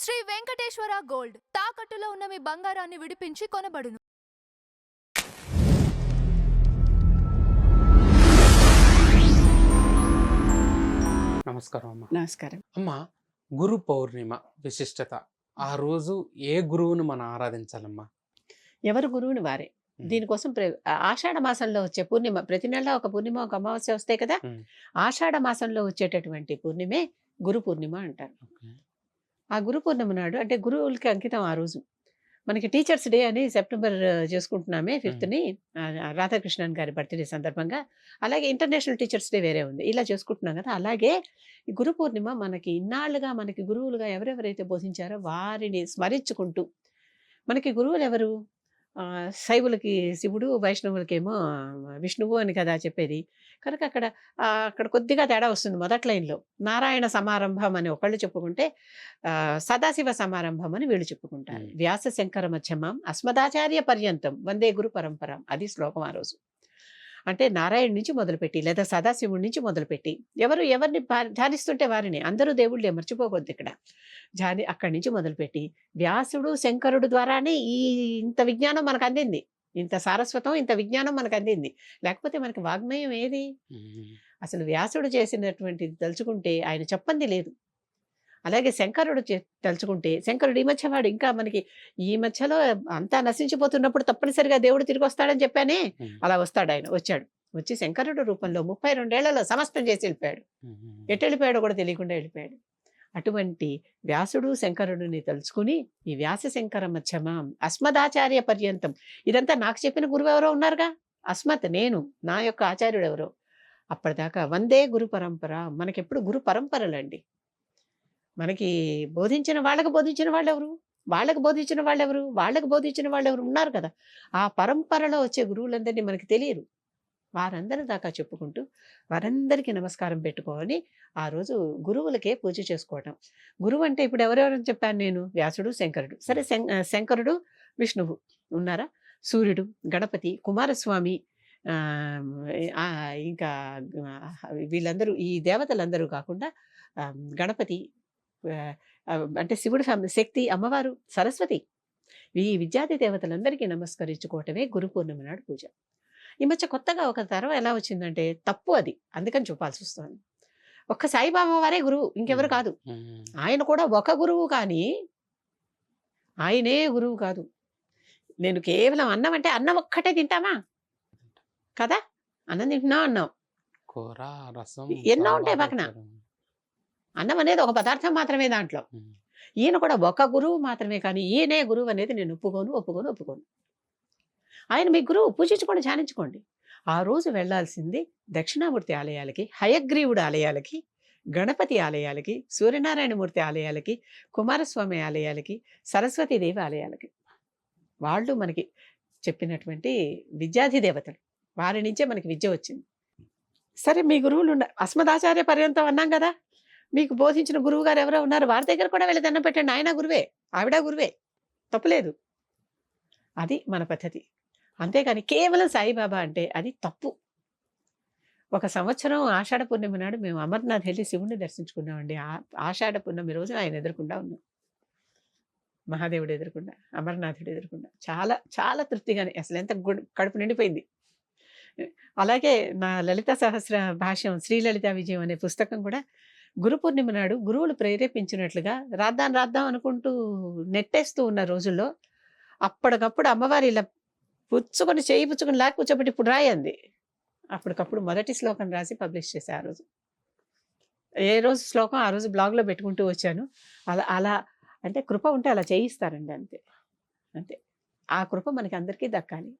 Shri Venkateswara gold తాకట్టులో ఉన్న మీ బంగారాన్ని విడిపించి కొనబడును. నమస్కారం అమ్మ. నమస్కారం. అమ్మ, గురు పౌర్ణిమ విశిష్టత. ఆ రోజు ఏ గురువును మనం ఆరాధించాలమ్మా? ఎవరు గురువుని వారే. దీనికోసం ఆషాఢ మాసంలో వచ్చే పూర్ణిమ, ప్రతి నెల ఒక పూర్ణిమ ఒక అమావాస్య వస్తాయి కదా. ఆషాఢ మాసంలో వచ్చేటటువంటి పూర్ణిమే గురు పూర్ణిమ అంటారు. ఆ గురు పూర్ణిమ నాడు అంటే గురువులకి అంకితం ఆ రోజు. మనకి టీచర్స్ డే అని సెప్టెంబర్ చేసుకుంటున్నామే 5th రాధాకృష్ణన్ గారి బర్త్డే సందర్భంగా. అలాగే ఇంటర్నేషనల్ టీచర్స్ డే వేరే ఉంది. ఇలా చేసుకుంటున్నాం కదా. అలాగే ఈ గురు పూర్ణిమ మనకి ఇన్నాళ్ళుగా మనకి గురువులుగా ఎవరెవరైతే బోధించారో వారిని స్మరించుకుంటూ, మనకి గురువులు ఎవరు? శైవులకి శివుడు, వైష్ణవులకేమో విష్ణువు అని కదా చెప్పేది. కనుక అక్కడ కొద్దిగా తేడా వస్తుంది. మొదటి లైన్లో నారాయణ సమారంభం అని ఒకళ్ళు చెప్పుకుంటే, సదాశివ సమారంభం అని వీళ్ళు చెప్పుకుంటారు. వ్యాస శంకర మధ్యమం అస్మదాచార్య పర్యంతం వందే గురు పరంపరం, అది శ్లోకం ఆ రోజు. అంటే నారాయణ నుంచి మొదలుపెట్టి లేదా సదాశివుడి నుంచి మొదలుపెట్టి ఎవరిని ధ్యానిస్తుంటే వారిని, అందరూ దేవుళ్ళే, మర్చిపోకూడదు ఇక్కడ. అక్కడి నుంచి మొదలుపెట్టి వ్యాసుడు శంకరుడు ద్వారానే ఇంత విజ్ఞానం మనకు అందింది. ఇంత సారస్వతం, ఇంత విజ్ఞానం మనకు అందింది. లేకపోతే మనకి వాగ్మయం ఏది? అసలు వ్యాసుడు చేసినటువంటిది తలుచుకుంటే ఆయన చెప్పంది లేదు. అలాగే శంకరుడు తలుచుకుంటే, శంకరుడు ఈ మధ్యవాడు ఇంకా మనకి ఈ మధ్యలో అంతా నశించిపోతున్నప్పుడు తప్పనిసరిగా దేవుడు తిరిగి వస్తాడని చెప్పానే, అలా వస్తాడు. ఆయన వచ్చి శంకరుడు రూపంలో 32 ఏళ్లలో సమస్తం చేసి వెళ్ళిపోయాడు. ఎటు వెళ్ళిపోయాడో కూడా తెలియకుండా వెళ్ళిపోయాడు. అటువంటి వ్యాసుడు శంకరుడిని తలుచుకుని ఈ వ్యాస శంకర మధ్యమం అస్మదాచార్య పర్యంతం, ఇదంతా నాకు చెప్పిన గురువు ఎవరో ఉన్నారుగా, అస్మత్ నేను, నా యొక్క ఆచార్యుడు ఎవరో. అప్పటిదాకా వందే గురు పరంపర. మనకెప్పుడు గురు పరంపరలండి. మనకి బోధించిన వాళ్ళకు బోధించిన వాళ్ళు ఎవరు? వాళ్ళకు బోధించిన వాళ్ళు ఎవరు? వాళ్ళకు బోధించిన వాళ్ళు ఎవరు ఉన్నారు కదా. ఆ పరంపరలో వచ్చే గురువులందరినీ మనకి తెలియరు. వారందరి దాకా చెప్పుకుంటూ వారందరికీ నమస్కారం పెట్టుకొని ఆ రోజు గురువులకే పూజ చేసుకోవటం. గురువు అంటే ఇప్పుడు ఎవరెవరని చెప్పాను నేను? వ్యాసుడు శంకరుడు. సరే, శంకరుడు విష్ణువు ఉన్నారా, సూర్యుడు, గణపతి, కుమారస్వామి, ఇంకా వీళ్ళందరూ, ఈ దేవతలందరూ కాకుండా గణపతి అంటే శివుడు, శక్తి, అమ్మవారు, సరస్వతి, ఈ విద్యార్థి దేవతలందరికీ నమస్కరించుకోవటమే గురు పూర్ణిమ నాడు పూజ. ఈ మధ్య కొత్తగా ఒక తరం ఎలా వచ్చిందంటే తప్పు అది, అందుకని చూపాల్సి వస్తుంది. ఒక్క సాయిబాబా వారే గురువు, ఇంకెవరు కాదు. ఆయన కూడా ఒక గురువు, కానీ ఆయనే గురువు కాదు. నేను కేవలం అన్నం అంటే అన్నం ఒక్కటే తింటామా కదా, అన్నం తింటున్నాం, అన్నం కూర, రసం, ఎన్నో ఉంటాయి పక్కన. అన్నం అనేది ఒక పదార్థం మాత్రమే దాంట్లో. ఈయన కూడా ఒక గురువు మాత్రమే, కానీ ఈయనే గురువు అనేది నేను ఒప్పుకోను. ఆయన మీ గురువు, పూజించుకోండి, ధ్యానించుకోండి. ఆ రోజు వెళ్లాల్సింది దక్షిణామూర్తి ఆలయాలకి, హయగ్రీవుడు ఆలయాలకి, గణపతి ఆలయాలకి, సూర్యనారాయణమూర్తి ఆలయాలకి, కుమారస్వామి ఆలయాలకి, సరస్వతీదేవి ఆలయాలకి. వాళ్ళు మనకి చెప్పినటువంటి విద్యాధి దేవతలు. వారి నుంచే మనకి విద్య వచ్చింది. సరే, మీ గురువులు అస్మదాచార్య పర్యంతం అన్నాం కదా. మీకు బోధించిన గురువు గారు ఎవరో ఉన్నారు, వారి దగ్గర కూడా వెళ్ళి దండం పెట్టండి. ఆయన గురువే, ఆవిడ గురువే, తప్పులేదు. అది మన పద్ధతి. అంతేగాని కేవలం సాయిబాబా అంటే అది తప్పు. ఒక సంవత్సరం ఆషాఢ పూర్ణిమ నాడు మేము అమర్నాథ్ వెళ్ళి శివుణ్ణి దర్శించుకున్నామండి. ఆషాఢ పూర్ణిమ రోజు ఆయన ఎదురకుండా ఉన్నాం, మహాదేవుడు ఎదురకుండా, అమర్నాథుడు ఎదురకుండా. చాలా చాలా తృప్తిగానే, అసలు ఎంత కడుపు నిండిపోయింది. అలాగే నా లలిత సహస్ర భాష్యం శ్రీలలిత విజయం అనే పుస్తకం కూడా గురు పూర్ణిమ నాడు గురువులు ప్రేరేపించినట్లుగా రాద్దాం అనుకుంటూ నెట్టేస్తూ ఉన్న రోజుల్లో అప్పటికప్పుడు అమ్మవారి ఇలా చేయి పుచ్చుకొని లాక్ కూర్చోబెట్టి ఇప్పుడు రాయంది. అప్పటికప్పుడు మొదటి శ్లోకం రాసి పబ్లిష్ చేశా. ఆ రోజు ఏ రోజు శ్లోకం ఆ రోజు బ్లాగ్లో పెట్టుకుంటూ వచ్చాను. అలా అంటే కృప ఉంటే అలా చేయిస్తారండి, అంతే. ఆ కృప మనకి అందరికీ దక్కాలి.